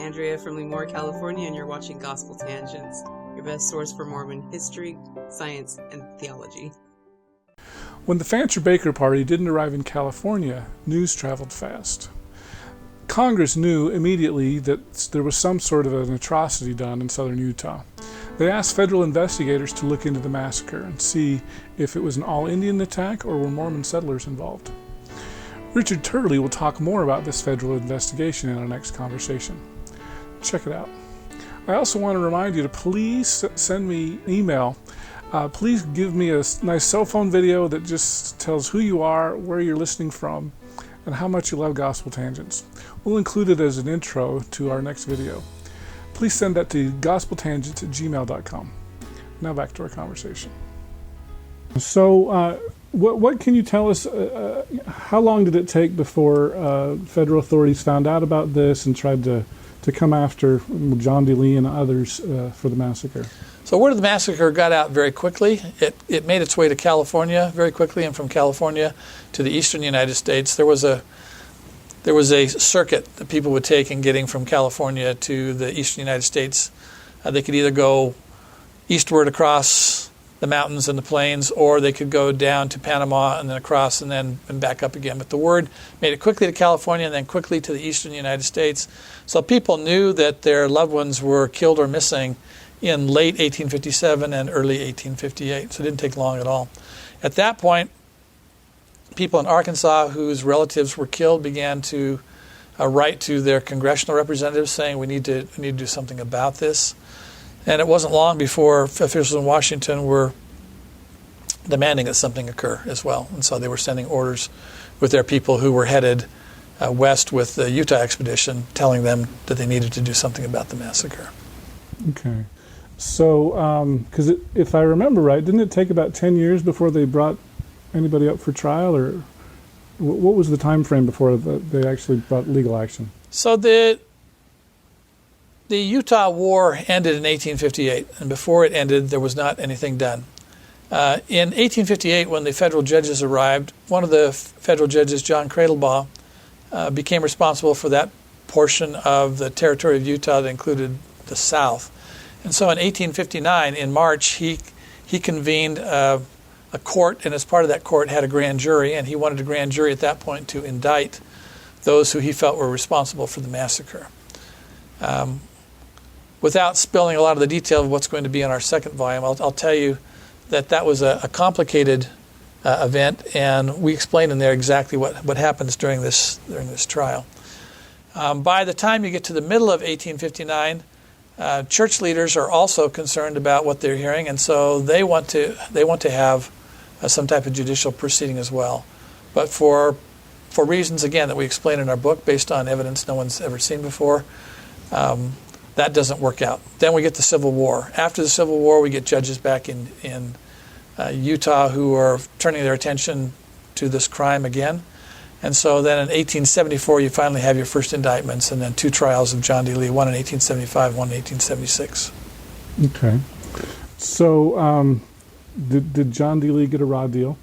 Andrea from Lemoore, California, and you're watching Gospel Tangents, your best source for Mormon history, science, and theology. When the Fancher-Baker Party didn't arrive in California, news traveled fast. Congress knew immediately that there was some sort of an atrocity done in southern Utah. They asked federal investigators to look into the massacre and see if it was an all-Indian attack or were Mormon settlers involved. Richard Turley will talk more about this federal investigation in our next conversation. Check it out. I also want to remind you to please send me an email. Please give me a nice cell phone video that just tells who you are, where you're listening from, and how much you love Gospel Tangents. We'll include it as an intro to our next video. Please send that to gospeltangents@gmail.com. Now back to our conversation. So, what can you tell us? How long did it take before federal authorities found out about this and tried to come after John D. Lee and others for the massacre? So word of the massacre got out very quickly. It made its way to California very quickly, and from California to the eastern United States. There was a circuit that people would take in getting from California to the eastern United States. They could either go eastward across the mountains and the plains, or they could go down to Panama and then across and then back up again. But the word made it quickly to California and then quickly to the eastern United States. So people knew that their loved ones were killed or missing in late 1857 and early 1858. So it didn't take long at all. At that point, people in Arkansas whose relatives were killed began to write to their congressional representatives saying we need to do something about this. And it wasn't long before officials in Washington were demanding that something occur as well. And so they were sending orders with their people who were headed west with the Utah expedition, telling them that they needed to do something about the massacre. Okay. So, because if I remember right, didn't it take about 10 years before they brought anybody up for trial? Or what was the time frame before they actually brought legal action? So the Utah War ended in 1858, and before it ended, there was not anything done. In 1858, when the federal judges arrived, one of the federal judges, John Cradlebaugh, became responsible for that portion of the territory of Utah that included the South. And so in 1859, in March, he convened a court, and as part of that court had a grand jury, and he wanted a grand jury at that point to indict those who he felt were responsible for the massacre. Without spilling a lot of the detail of what's going to be in our second volume, I'll tell you that was a complicated event, and we explain in there exactly what happens during this trial. By the time you get to the middle of 1859, church leaders are also concerned about what they're hearing, and so they want to have some type of judicial proceeding as well. But for reasons, again, that we explain in our book, based on evidence no one's ever seen before, that doesn't work out. Then we get the Civil War. After the Civil War, we get judges back in Utah who are turning their attention to this crime again. And so then in 1874, you finally have your first indictments, and then two trials of John D. Lee, one in 1875, one in 1876. Okay. So did John D. Lee get a raw deal?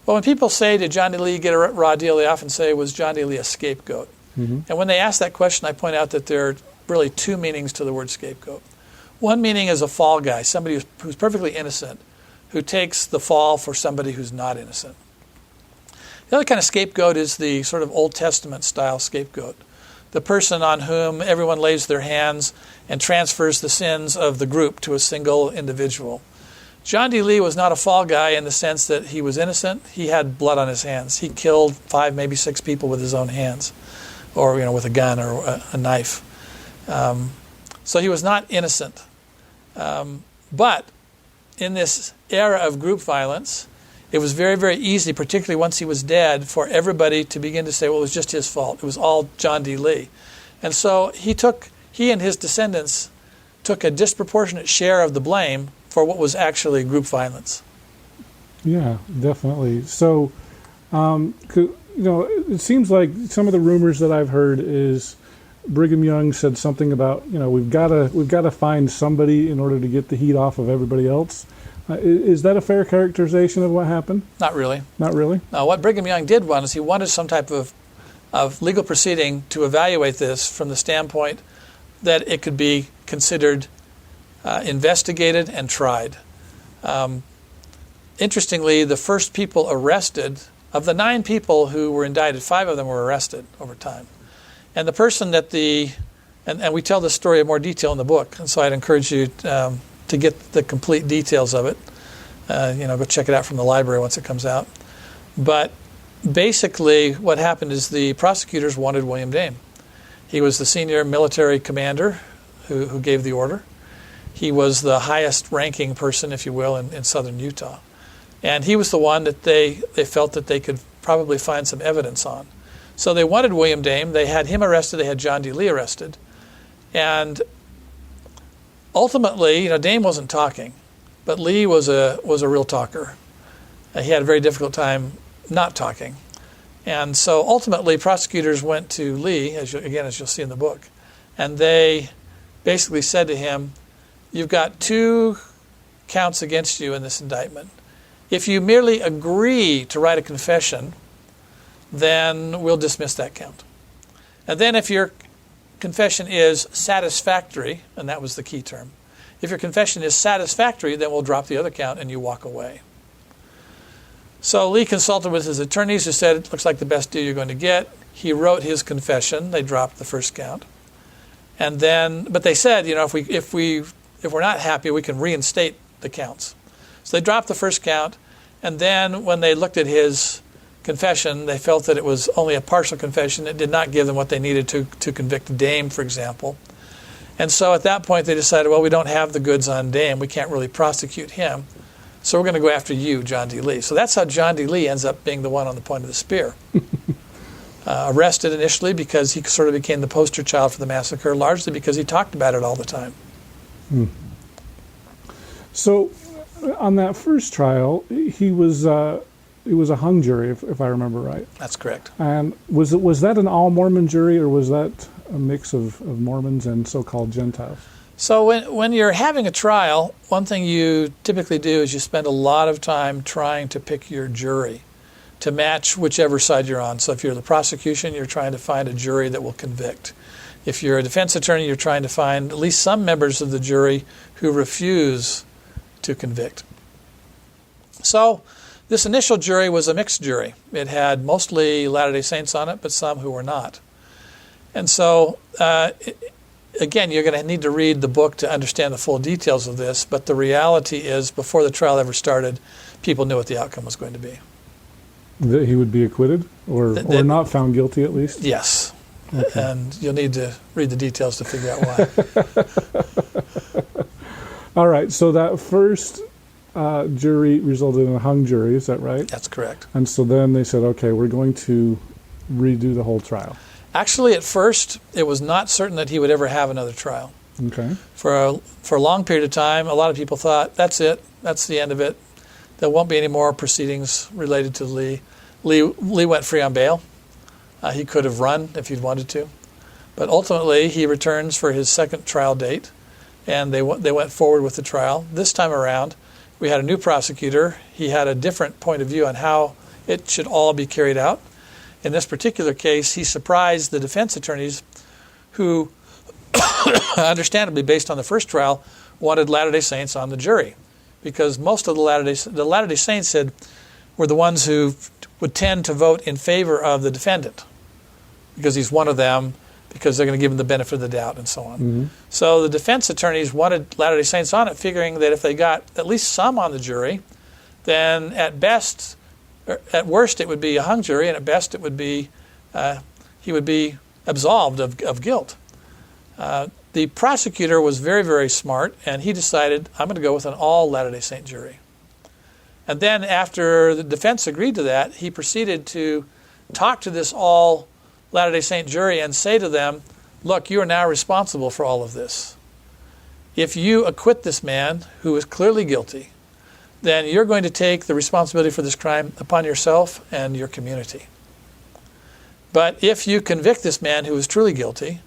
Well, when people say, did John D. Lee get a raw deal, they often say, was John D. Lee a scapegoat? Mm-hmm. And when they ask that question, I point out that there are really two meanings to the word scapegoat. One meaning is a fall guy, somebody who's perfectly innocent, who takes the fall for somebody who's not innocent. The other kind of scapegoat is the sort of Old Testament style scapegoat, the person on whom everyone lays their hands and transfers the sins of the group to a single individual. John D. Lee was not a fall guy in the sense that he was innocent. He had blood on his hands. He killed 5, maybe 6 people with his own hands, or with a gun or a knife. So he was not innocent. But in this era of group violence, it was very, very easy, particularly once he was dead, for everybody to begin to say, well, it was just his fault. It was all John D. Lee. And so he and his descendants took a disproportionate share of the blame for what was actually group violence. Yeah, definitely. So, it seems like some of the rumors that I've heard is Brigham Young said something about, we've got to find somebody in order to get the heat off of everybody else. Is that a fair characterization of what happened? Not really. Not really? No, what Brigham Young did was he wanted some type of of legal proceeding to evaluate this from the standpoint that it could be considered investigated and tried. Interestingly, the first people arrested, of the 9 people who were indicted, 5 of them were arrested over time. And the person that and we tell this story in more detail in the book, and so I'd encourage you to get the complete details of it. Go check it out from the library once it comes out. But basically what happened is the prosecutors wanted William Dame. He was the senior military commander who gave the order. He was the highest ranking person, if you will, in southern Utah. And he was the one that they felt that they could probably find some evidence on. So they wanted William Dame. They had him arrested. They had John D. Lee arrested. And ultimately, Dame wasn't talking, but Lee was a real talker. He had a very difficult time not talking. And so ultimately, prosecutors went to Lee, as you'll see in the book, and they basically said to him, "You've got 2 counts against you in this indictment. If you merely agree to write a confession, then we'll dismiss that count. And then if your confession is satisfactory," and that was the key term, "if your confession is satisfactory, then we'll drop the other count and you walk away." So Lee consulted with his attorneys who said, "It looks like the best deal you're going to get." He wrote his confession. They dropped the first count. And then, but they said, if we're not happy, we can reinstate the counts. So they dropped the first count, and then when they looked at his confession, they felt that it was only a partial confession. It did not give them what they needed to convict Dame, for example. And so at that point they decided, well, we don't have the goods on Dame. We can't really prosecute him. So we're going to go after you, John D. Lee. So that's how John D. Lee ends up being the one on the point of the spear. Arrested initially because he sort of became the poster child for the massacre, largely because he talked about it all the time. So on that first trial, it was a hung jury, if I remember right. That's correct. And was that an all-Mormon jury, or was that a mix of Mormons and so-called Gentiles? So when you're having a trial, one thing you typically do is you spend a lot of time trying to pick your jury to match whichever side you're on. So if you're the prosecution, you're trying to find a jury that will convict. If you're a defense attorney, you're trying to find at least some members of the jury who refuse to convict. So this initial jury was a mixed jury. It had mostly Latter-day Saints on it, but some who were not. And so, again, you're going to need to read the book to understand the full details of this, but the reality is, before the trial ever started, people knew what the outcome was going to be. That he would be acquitted, or not found guilty at least? Yes. Okay. And you'll need to read the details to figure out why. All right, so that first jury resulted in a hung jury, is that right? That's correct. And so then they said, okay, we're going to redo the whole trial. Actually, at first, it was not certain that he would ever have another trial. Okay. For a long period of time, a lot of people thought, that's it, that's the end of it. There won't be any more proceedings related to Lee. Lee went free on bail. He could have run if he'd wanted to. But ultimately, he returns for his second trial date, and they went forward with the trial. This time around, we had a new prosecutor. He had a different point of view on how it should all be carried out. In this particular case, he surprised the defense attorneys who, understandably, based on the first trial, wanted Latter-day Saints on the jury, because most of the Latter-day Saints were the ones who would tend to vote in favor of the defendant because he's one of them, because they're going to give him the benefit of the doubt and so on. Mm-hmm. So the defense attorneys wanted Latter-day Saints on it, figuring that if they got at least some on the jury, then at worst it would be a hung jury, and at best it would be he would be absolved of guilt. The prosecutor was very, very smart, and he decided, I'm going to go with an all Latter-day Saint jury. And then after the defense agreed to that, he proceeded to talk to this all Latter-day Saint jury and say to them, look, you are now responsible for all of this. If you acquit this man who is clearly guilty, then you're going to take the responsibility for this crime upon yourself and your community. But if you convict this man who is truly guilty,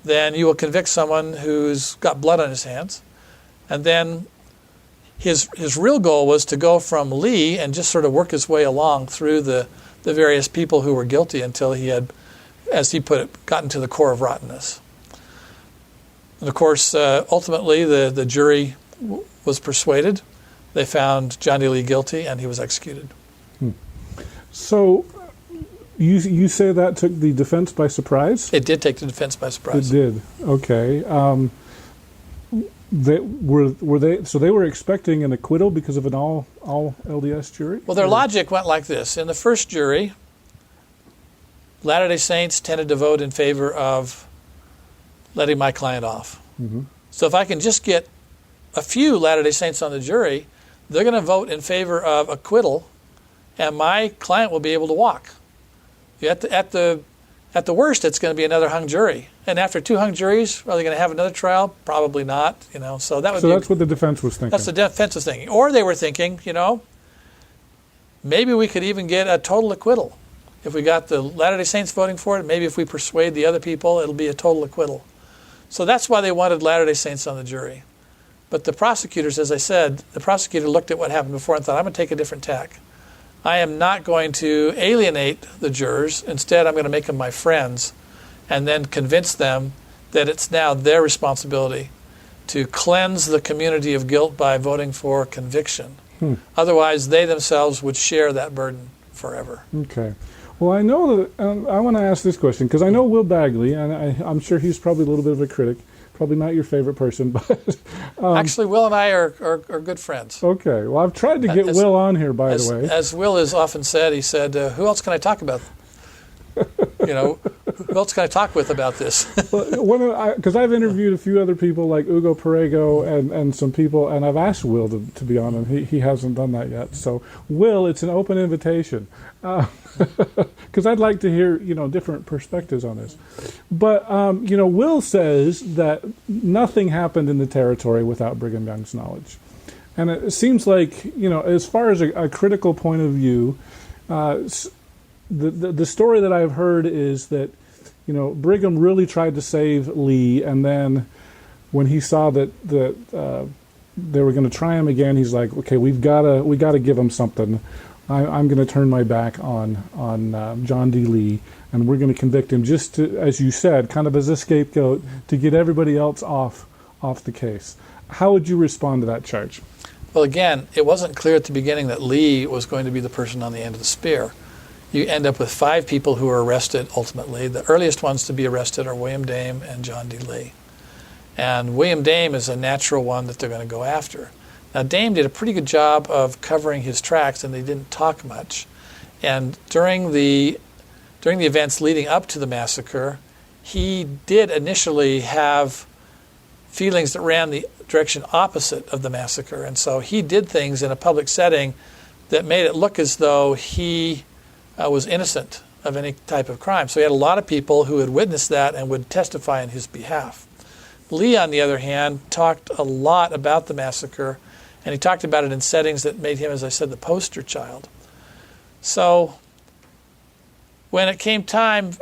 then you will convict someone who's got blood on his hands. And then his real goal was to go from Lee and just sort of work his way along through the various people who were guilty until he had as he put it, gotten to the core of rottenness. And of course, ultimately, the jury was persuaded. They found John D. Lee guilty, and he was executed. So you say that took the defense by surprise? It did take the defense by surprise. It did. Okay. So they were expecting an acquittal because of an all LDS jury? Well, their logic went like this. In the first jury, Latter-day Saints tended to vote in favor of letting my client off. Mm-hmm. So if I can just get a few Latter-day Saints on the jury, they're going to vote in favor of acquittal, and my client will be able to walk. At the worst, it's going to be another hung jury. And after 2 hung juries, are they going to have another trial? Probably not. So that's what the defense was thinking. That's the defense was thinking. Or they were thinking, maybe we could even get a total acquittal. If we got the Latter-day Saints voting for it, maybe if we persuade the other people, it'll be a total acquittal. So that's why they wanted Latter-day Saints on the jury. But the prosecutors, as I said, the prosecutor looked at what happened before and thought, I'm going to take a different tack. I am not going to alienate the jurors. Instead, I'm going to make them my friends and then convince them that it's now their responsibility to cleanse the community of guilt by voting for conviction. Otherwise, they themselves would share that burden forever. Okay. Well, I know that I want to ask this question because I know Will Bagley, and I'm sure he's probably a little bit of a critic. Probably not your favorite person, but actually, Will and I are good friends. Okay. Well, I've tried to get Will on here, by the way. As Will has often said, he said, "Who else can I talk about? Who else can I talk with about this?" Because I've interviewed a few other people like Ugo Perego and some people, and I've asked Will to be on, and he hasn't done that yet. So, Will, it's an open invitation. Because I'd like to hear, different perspectives on this. But, Will says that nothing happened in the territory without Brigham Young's knowledge. And it seems like, as far as a critical point of view, the story that I've heard is that, Brigham really tried to save Lee, and then when he saw that they were going to try him again, he's like, okay, we got to give him something. I'm going to turn my back on John D. Lee, and we're going to convict him just to, as you said, kind of as a scapegoat to get everybody else off the case. How would you respond to that charge? Well, again, it wasn't clear at the beginning that Lee was going to be the person on the end of the spear. You end up with 5 people who are arrested ultimately. The earliest ones to be arrested are William Dame and John D. Lee. And William Dame is a natural one that they're going to go after. Now, Dame did a pretty good job of covering his tracks, and they didn't talk much. And during the events leading up to the massacre, he did initially have feelings that ran the direction opposite of the massacre. And so he did things in a public setting that made it look as though he was innocent of any type of crime. So he had a lot of people who had witnessed that and would testify in his behalf. Lee, on the other hand, talked a lot about the massacre, and he talked about it in settings that made him, as I said, the poster child. So when it came time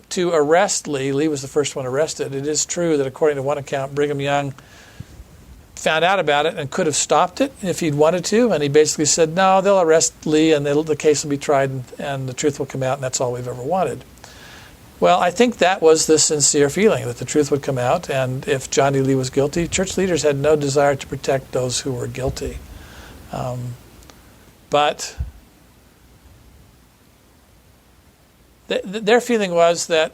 to arrest Lee, Lee was the first one arrested. It is true that according to one account, Brigham Young found out about it and could have stopped it if he'd wanted to, and he basically said, no, they'll arrest Lee and the case will be tried and the truth will come out, and that's all we've ever wanted. Well, I think that was the sincere feeling, that the truth would come out, and if John D. Lee was guilty, church leaders had no desire to protect those who were guilty. But their feeling was that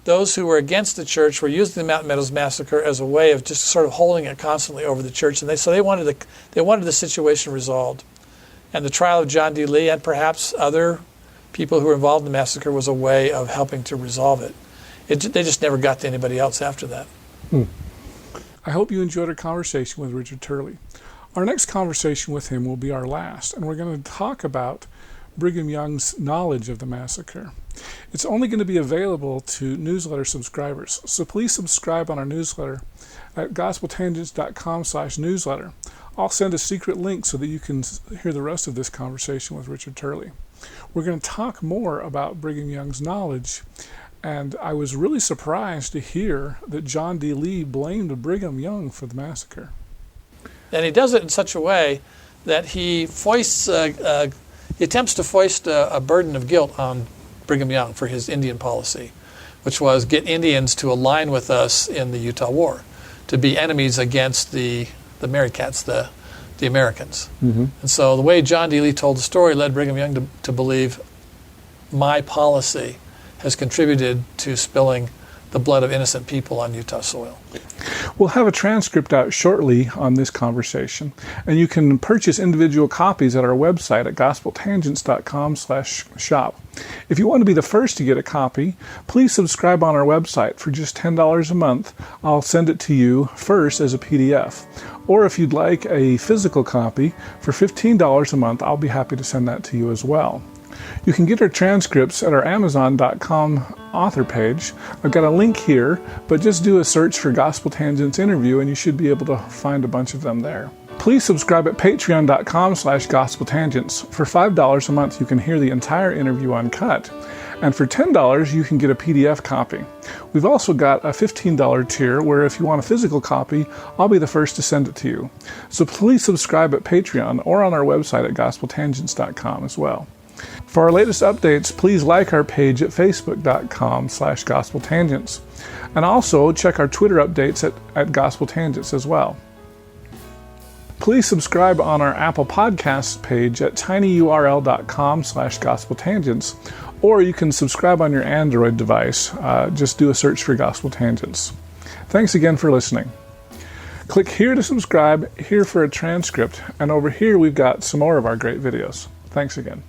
those who were against the church were using the Mountain Meadows massacre as a way of just sort of holding it constantly over the church, and so they wanted the situation resolved. And the trial of John D. Lee and perhaps other people who were involved in the massacre was a way of helping to resolve it. They just never got to anybody else after that. I hope you enjoyed our conversation with Richard Turley. Our next conversation with him will be our last, and we're going to talk about Brigham Young's knowledge of the massacre. It's only going to be available to newsletter subscribers, so please subscribe on our newsletter at gospeltangents.com/newsletter. I'll send a secret link so that you can hear the rest of this conversation with Richard Turley. We're going to talk more about Brigham Young's knowledge, and I was really surprised to hear that John D. Lee blamed Brigham Young for the massacre. And he does it in such a way that he attempts to foist a burden of guilt on Brigham Young for his Indian policy, which was get Indians to align with us in the Utah War, to be enemies against the Merrycats, the Americans. Mm-hmm. And so the way John D. Lee told the story led Brigham Young to believe my policy has contributed to spilling the blood of innocent people on Utah soil. We'll have a transcript out shortly on this conversation, and you can purchase individual copies at our website at gospeltangents.com/shop. If you want to be the first to get a copy, please subscribe on our website for just $10 a month. I'll send it to you first as a PDF. Or if you'd like a physical copy, for $15 a month, I'll be happy to send that to you as well. You can get our transcripts at our Amazon.com author page. I've got a link here, but just do a search for Gospel Tangents interview and you should be able to find a bunch of them there. Please subscribe at patreon.com/gospeltangents. For $5 a month, you can hear the entire interview uncut. And for $10, you can get a PDF copy. We've also got a $15 tier where if you want a physical copy, I'll be the first to send it to you. So please subscribe at Patreon or on our website at gospeltangents.com as well. For our latest updates, please like our page at facebook.com/gospeltangents. And also check our Twitter updates at Gospel Tangents as well. Please subscribe on our Apple Podcasts page at tinyurl.com/gospeltangents, or you can subscribe on your Android device. Just do a search for Gospel Tangents. Thanks again for listening. Click here to subscribe, here for a transcript, and over here we've got some more of our great videos. Thanks again.